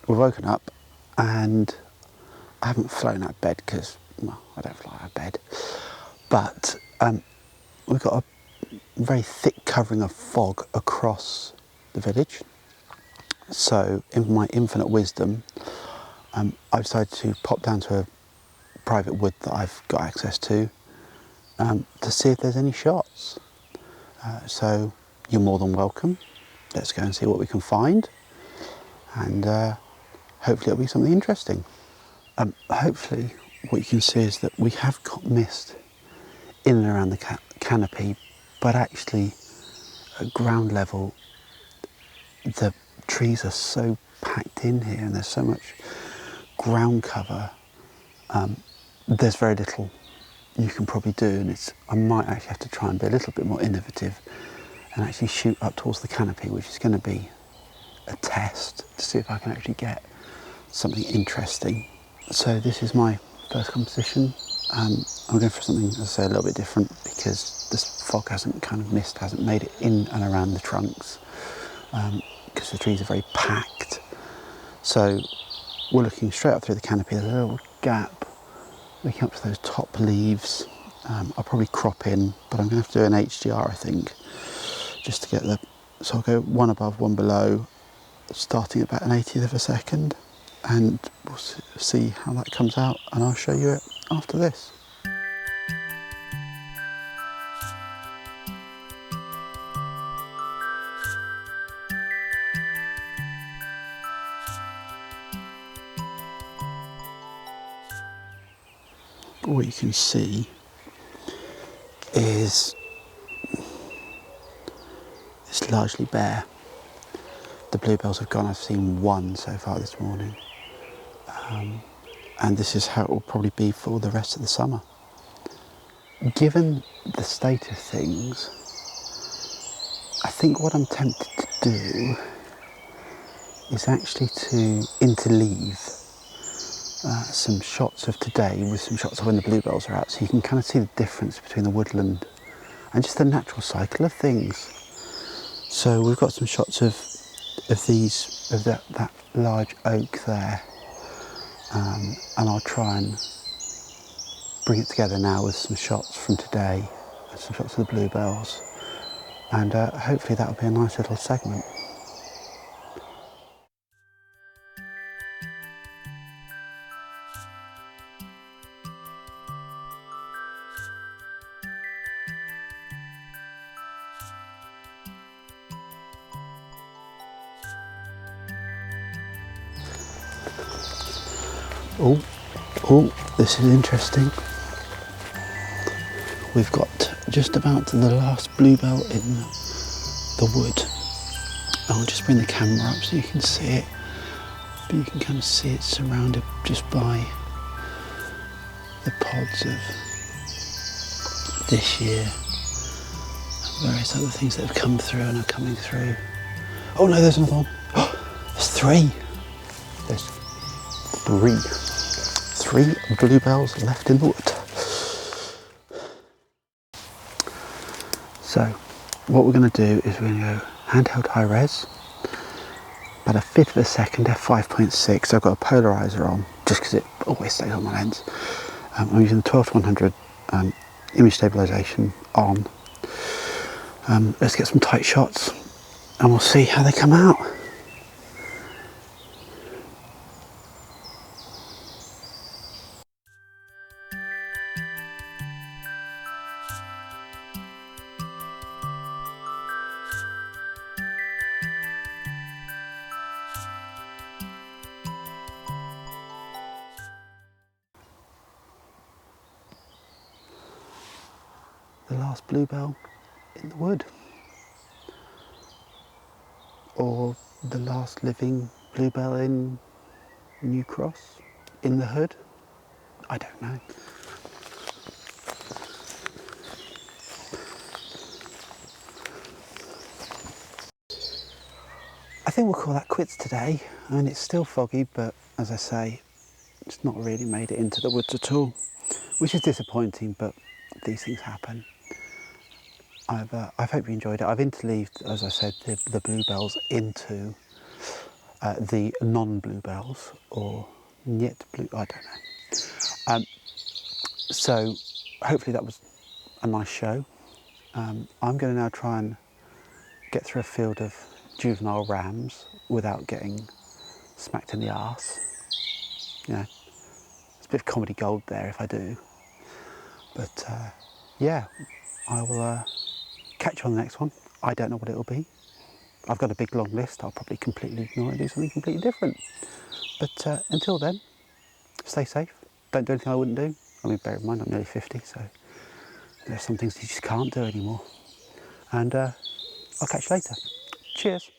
we've woken up and I haven't flown out of bed because, well, I don't fly out of bed, but we've got a very thick covering of fog across the village. So in my infinite wisdom, I decided to pop down to a private wood that I've got access to see if there's any shots. So you're more than welcome. Let's go and see what we can find, and hopefully it'll be something interesting. Hopefully what you can see is that we have got mist in and around the canopy, but actually at ground level the trees are so packed in here and there's so much ground cover, there's very little you can probably do, and I might actually have to try and be a little bit more innovative and actually shoot up towards the canopy, which is going to be a test to see if I can actually get something interesting. So this is my first composition. I'm going for something, as I say, a little bit different because this fog mist hasn't made it in and around the trunks, because the trees are very packed. So we're looking straight up through the canopy. There's a little gap looking up to those top leaves. I'll probably crop in, but I'm going to have to do an HDR, I think, just to get so I'll go one above, one below, starting at about an 80th of a second, and we'll see how that comes out, and I'll show you it after this. What you can see is it's largely bare. The bluebells have gone. I've seen one so far this morning, and this is how it will probably be for the rest of the summer. Given the state of things, I think what I'm tempted to do is actually to interleave some shots of today with some shots of when the bluebells are out, so you can kind of see the difference between the woodland and just the natural cycle of things. So we've got some shots of that large oak there, and I'll try and bring it together now with some shots from today and some shots of the bluebells, and hopefully that'll be a nice little segment. Oh, this is interesting. We've got just about the last bluebell in the wood. I'll just bring the camera up so you can see it, but you can kind of see it surrounded just by the pods of this year and various other things that have come through and are coming through. Oh no, there's another one. Oh, there's three. There's three bluebells left in the wood. So what we're going to do is we're going to go handheld high res, about a fifth of a second, f5.6. I've got a polarizer on just because it always stays on my lens. I'm using the 12-100 image stabilization on. Let's get some tight shots and we'll see how they come out. The last bluebell in the wood, or the last living bluebell in New Cross, in the hood. I don't know. I think we'll call that quits today. I mean, it's still foggy, but as I say, it's not really made it into the woods at all, which is disappointing, but these things happen. I hope you enjoyed it. I've interleaved, as I said, the bluebells into the non-bluebells, or niet blue, I don't know. So hopefully that was a nice show. I'm going to now try and get through a field of juvenile rams without getting smacked in the arse. You know, it's a bit of comedy gold there if I do. But yeah, I will catch you on the next one. I don't know what it'll be. I've got a big long list. I'll probably completely ignore it and do something completely different. But until then, stay safe. Don't do anything I wouldn't do. I mean, bear in mind I'm nearly 50, so there's some things you just can't do anymore. And I'll catch you later. Cheers.